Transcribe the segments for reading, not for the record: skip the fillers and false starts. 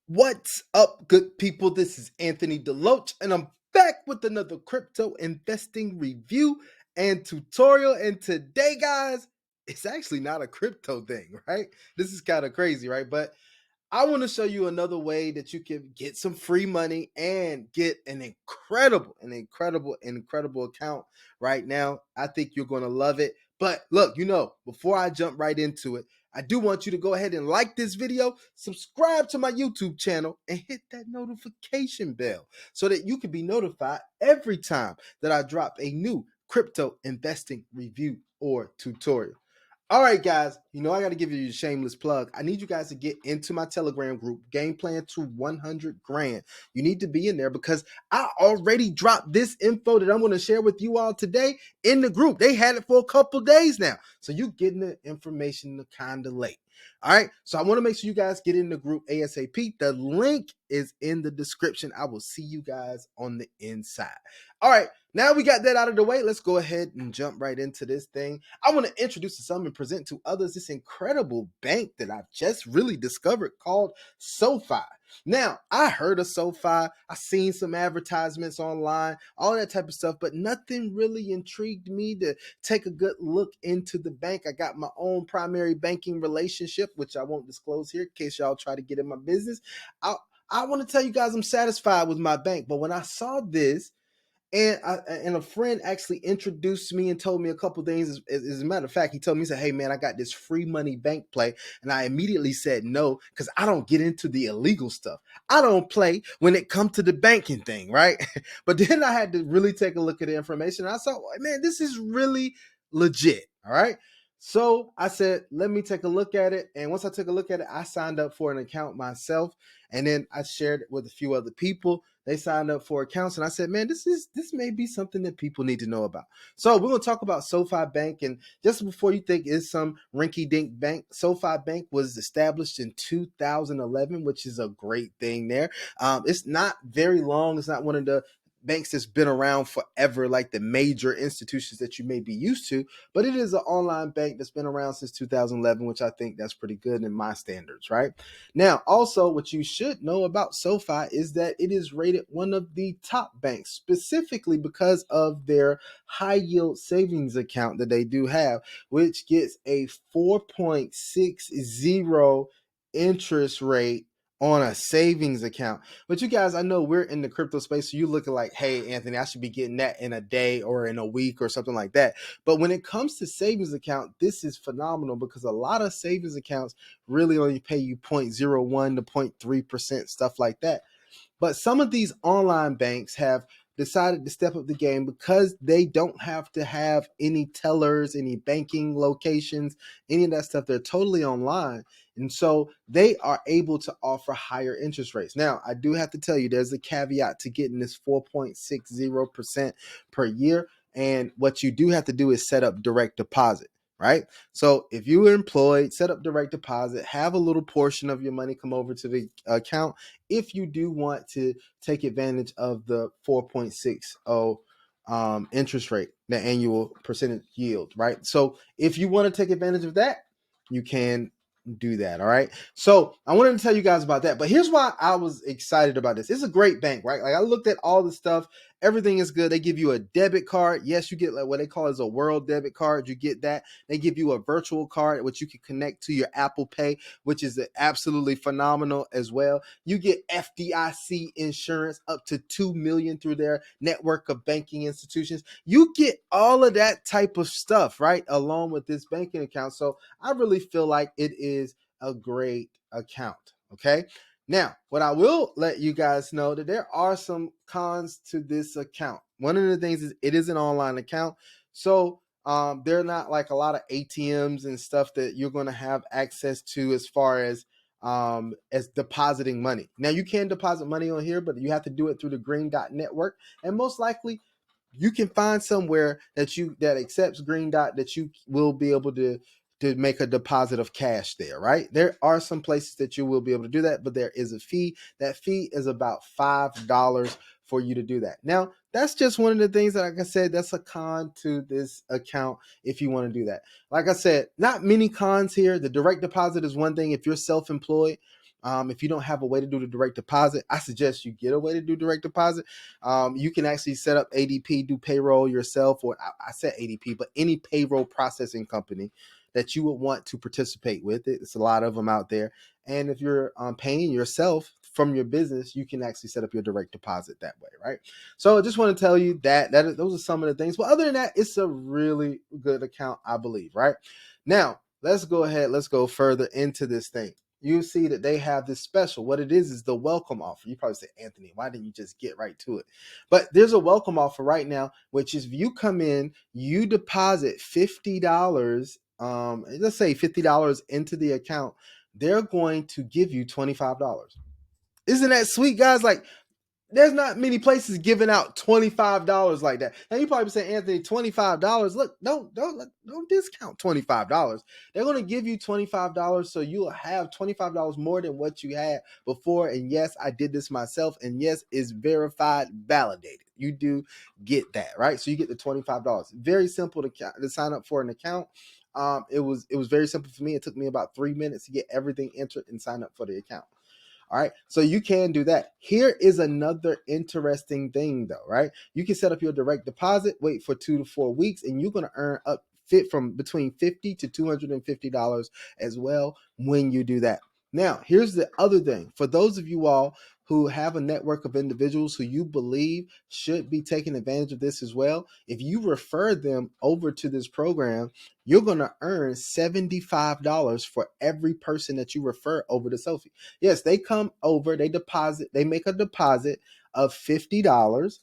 What's up, good people? This is Anthony DeLoatch, and I'm back with another crypto investing review and tutorial. And today, guys, it's actually not a crypto thing, right? This is kind of crazy, right? But I want to show you another way that you can get some free money and get an incredible account right now. I think you're going to love it. But look, before I jump right into it, I do want you to go ahead and like this video, subscribe to my YouTube channel, and hit that notification bell so that you can be notified every time that I drop a new crypto investing review or tutorial. All right, guys, I got to give you a shameless plug. I need you guys to get into my Telegram group, Game Plan to 100 Grand. You need to be in there because I already dropped this info that I'm going to share with you all today in the group. They had it for a couple days now. So you getting the information kind of late. All right, so I want to make sure you guys get in the group ASAP. The link is in the description. I will see you guys on the inside. All right, now we got that out of the way. Let's go ahead and jump right into this thing. I want to introduce to some and present to others this incredible bank that I've just really discovered called SoFi. Now, I heard of SoFi. I seen some advertisements online, all that type of stuff, but nothing really intrigued me to take a good look into the bank. I got my own primary banking relationship, which I won't disclose here in case y'all try to get in my business. I want to tell you guys I'm satisfied with my bank, but when I saw this, and a friend actually introduced me and told me a couple things. As a matter of fact, he told me, he said, "Hey man, I got this free money bank play." And I immediately said no, because I don't get into the illegal stuff. I don't play when it comes to the banking thing, right? But then I had to really take a look at the information. And I saw, man, this is really legit. All right. So I said, let me take a look at it. And once I took a look at it, I signed up for an account myself. And then I shared it with a few other people. They signed up for accounts, and I said, man, this may be something that people need to know about. So we're going to talk about SoFi Bank. And just before you think it's some rinky-dink bank, SoFi Bank was established in 2011, which is a great thing there. It's not very long. It's not one of the banks that's been around forever, like the major institutions that you may be used to, but it is an online bank that's been around since 2011, which I think that's pretty good in my standards, right? Now, also, what you should know about SoFi is that it is rated one of the top banks, specifically because of their high yield savings account that they do have, which gets a 4.60 interest rate on a savings account. But you guys, I know we're in the crypto space, so you're looking like, hey, Anthony, I should be getting that in a day or in a week or something like that. But when it comes to savings account, this is phenomenal because a lot of savings accounts really only pay you 0.01 to 0.3%, stuff like that. But some of these online banks have decided to step up the game because they don't have to have any tellers, any banking locations, any of that stuff. They're totally online. And so they are able to offer higher interest rates. Now, I do have to tell you, there's a caveat to getting this 4.60% per year. And what you do have to do is set up direct deposit, right? So if you are employed, set up direct deposit, have a little portion of your money come over to the account if you do want to take advantage of the 4.60 interest rate, the annual percentage yield, right? So if you want to take advantage of that, you can do that. All right. So I wanted to tell you guys about that. But here's why I was excited about this. It's a great bank, right? Like I looked at all the stuff. Everything is good. They give you a debit card. Yes, you get like what they call as a world debit card. You get that. They give you a virtual card, which you can connect to your Apple Pay, which is absolutely phenomenal as well. You get FDIC insurance up to 2 million through their network of banking institutions. You get all of that type of stuff, right? Along with this banking account. So I really feel like it is a great account. Okay. Now, what I will let you guys know that there are some cons to this account. One of the things is it is an online account. So they're not like a lot of ATMs and stuff that you're going to have access to as far as depositing money. Now you can deposit money on here, but you have to do it through the Green Dot Network. And most likely you can find somewhere that accepts Green Dot that you will be able to make a deposit of cash there, right? There are some places that you will be able to do that, but there is a fee. That fee is about $5 for you to do that. Now, that's just one of the things that, like I said, that's a con to this account if you want to do that. Like I said, not many cons here. The direct deposit is one thing if you're self-employed. If you don't have a way to do the direct deposit, I suggest you get a way to do direct deposit. You can actually set up ADP, do payroll yourself, or I said ADP, but any payroll processing company that you would want to participate with it. It's a lot of them out there. And if you're paying yourself from your business, you can actually set up your direct deposit that way, right? So I just want to tell you that those are some of the things. But other than that, it's a really good account, I believe, right? Now, let's go further into this thing. You see that they have this special. What it is the welcome offer. You probably say, Anthony, why didn't you just get right to it? But there's a welcome offer right now, which is if you come in, you deposit $50, let's say $50 into the account, they're going to give you $25. Isn't that sweet, guys? Like, there's not many places giving out $25 like that. Now you probably say, Anthony, $25. Look, don't discount $25. They're going to give you $25, so you'll have $25 more than what you had before. And yes, I did this myself. And yes, it's verified, validated. You do get that, right? So you get the $25. Very simple to sign up for an account. It was very simple for me. It took me about 3 minutes to get everything entered and sign up for the account. All right. So you can do that. Here is another interesting thing, though, right? You can set up your direct deposit, wait for 2 to 4 weeks, and you're going to earn up fit from between $50 to $250 as well when you do that. Now, here's the other thing. For those of you all who have a network of individuals who you believe should be taking advantage of this as well, if you refer them over to this program, you're going to earn $75 for every person that you refer over to SoFi. Yes, they come over, they make a deposit of $50,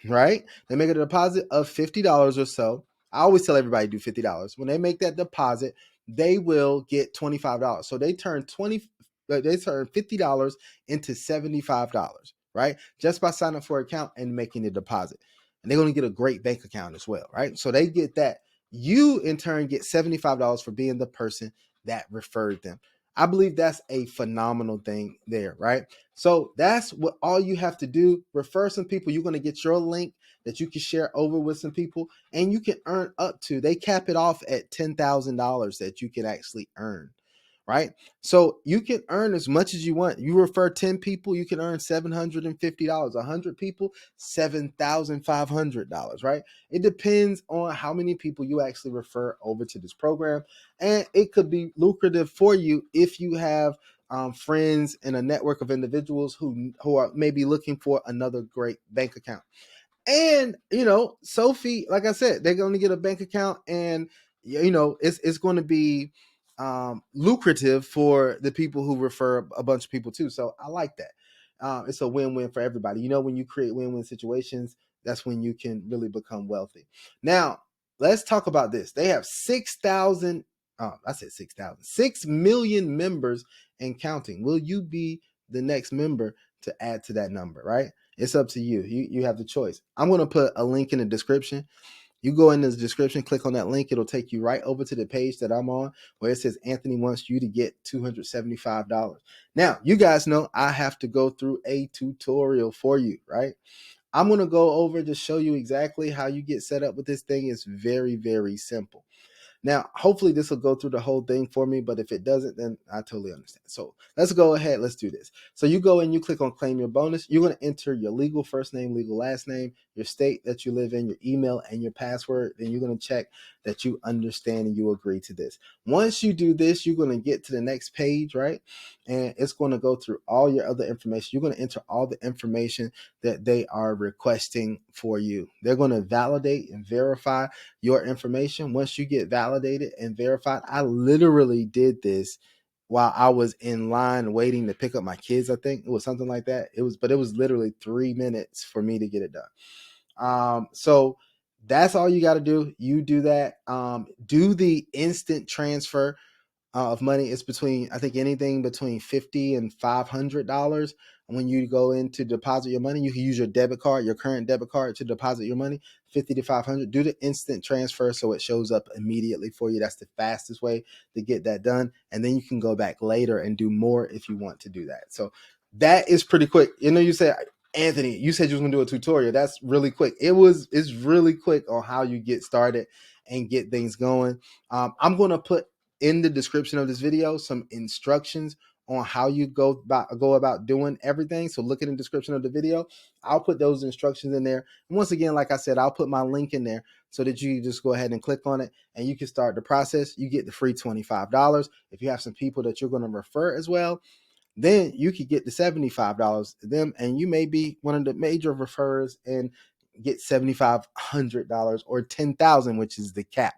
right? They make a deposit of $50 or so. I always tell everybody do $50. When they make that deposit, they will get $25. So they turn $50 into $75, right? Just by signing up for an account and making the deposit. And they're going to get a great bank account as well, right? So they get that. You in turn get $75 for being the person that referred them. I believe that's a phenomenal thing there, right? So that's what all you have to do. Refer some people. You're going to get your link that you can share over with some people, and you can earn up to, they cap it off at $10,000 that you can actually earn, right? So you can earn as much as you want. You refer 10 people, you can earn $750. 100 people, $7,500, right? It depends on how many people you actually refer over to this program. And it could be lucrative for you if you have friends and a network of individuals who are maybe looking for another great bank account. And SoFi, like I said, they're going to get a bank account, and it's going to be lucrative for the people who refer a bunch of people too. So I like that. It's a win-win for everybody. When you create win-win situations, that's when you can really become wealthy. Now, let's talk about this. They have 6,000. I said 6,000. 6 million members and counting. Will you be the next member to add to that number, right? It's up to you. You have the choice. I'm going to put a link in the description. You go in the description, click on that link. It'll take you right over to the page that I'm on where it says Anthony wants you to get $275. Now, you guys know I have to go through a tutorial for you, right? I'm going to go over to show you exactly how you get set up with this thing. It's very, very simple. Now, hopefully this will go through the whole thing for me, but if it doesn't, then I totally understand. So let's go ahead. Let's do this. So you go in, you click on claim your bonus. You're going to enter your legal first name, legal last name, your state that you live in, your email, and your password. Then you're going to check that you understand and you agree to this. Once you do this, you're going to get to the next page, right? And it's going to go through all your other information. You're going to enter all the information that they are requesting for you. They're going to validate and verify your information. Once you get validated and verified, I literally did this while I was in line waiting to pick up my kids. I think it was something like that. It was literally 3 minutes for me to get it done. So that's all you got to do. You do that. Do the instant transfer of money. It's between, I think, anything between $50 and $500. When you go in to deposit your money, you can use your debit card, your current debit card, to deposit your money. 50 to 500. Do the instant transfer so it shows up immediately for you. That's the fastest way to get that done. And then you can go back later and do more if you want to do that. So that is pretty quick. You said, Anthony, you said you was gonna do a tutorial. That's really quick. It's really quick on how you get started and get things going. I'm gonna put in the description of this video some instructions on how you go about doing everything. So look in the description of the video. I'll put those instructions in there. And once again, like I said, I'll put my link in there so that you just go ahead and click on it and you can start the process. You get the free $25. If you have some people that you're going to refer as well, then you could get the $75 to them, and you may be one of the major referrers and get $7,500 or $10,000, which is the cap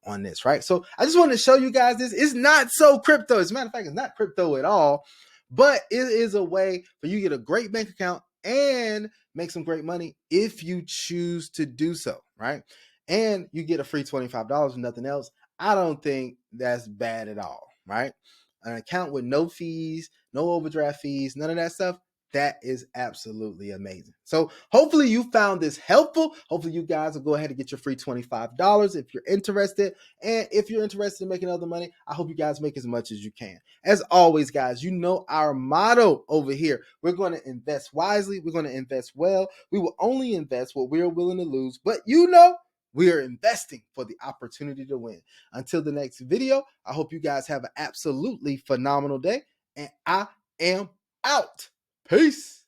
on this, right? So I just wanted to show you guys this. It's not so crypto. As a matter of fact, it's not crypto at all, but it is a way for you to get a great bank account and make some great money if you choose to do so, right? And you get a free $25 and nothing else. I don't think that's bad at all, right? An account with no fees, no overdraft fees, none of that stuff. That is absolutely amazing. So hopefully you found this helpful. Hopefully you guys will go ahead and get your free $25 if you're interested. And if you're interested in making other money, I hope you guys make as much as you can. As always, guys, you know our motto over here. We're going to invest wisely. We're going to invest well. We will only invest what we're willing to lose. But you know, we are investing for the opportunity to win. Until the next video, I hope you guys have an absolutely phenomenal day. And I am out. Peace.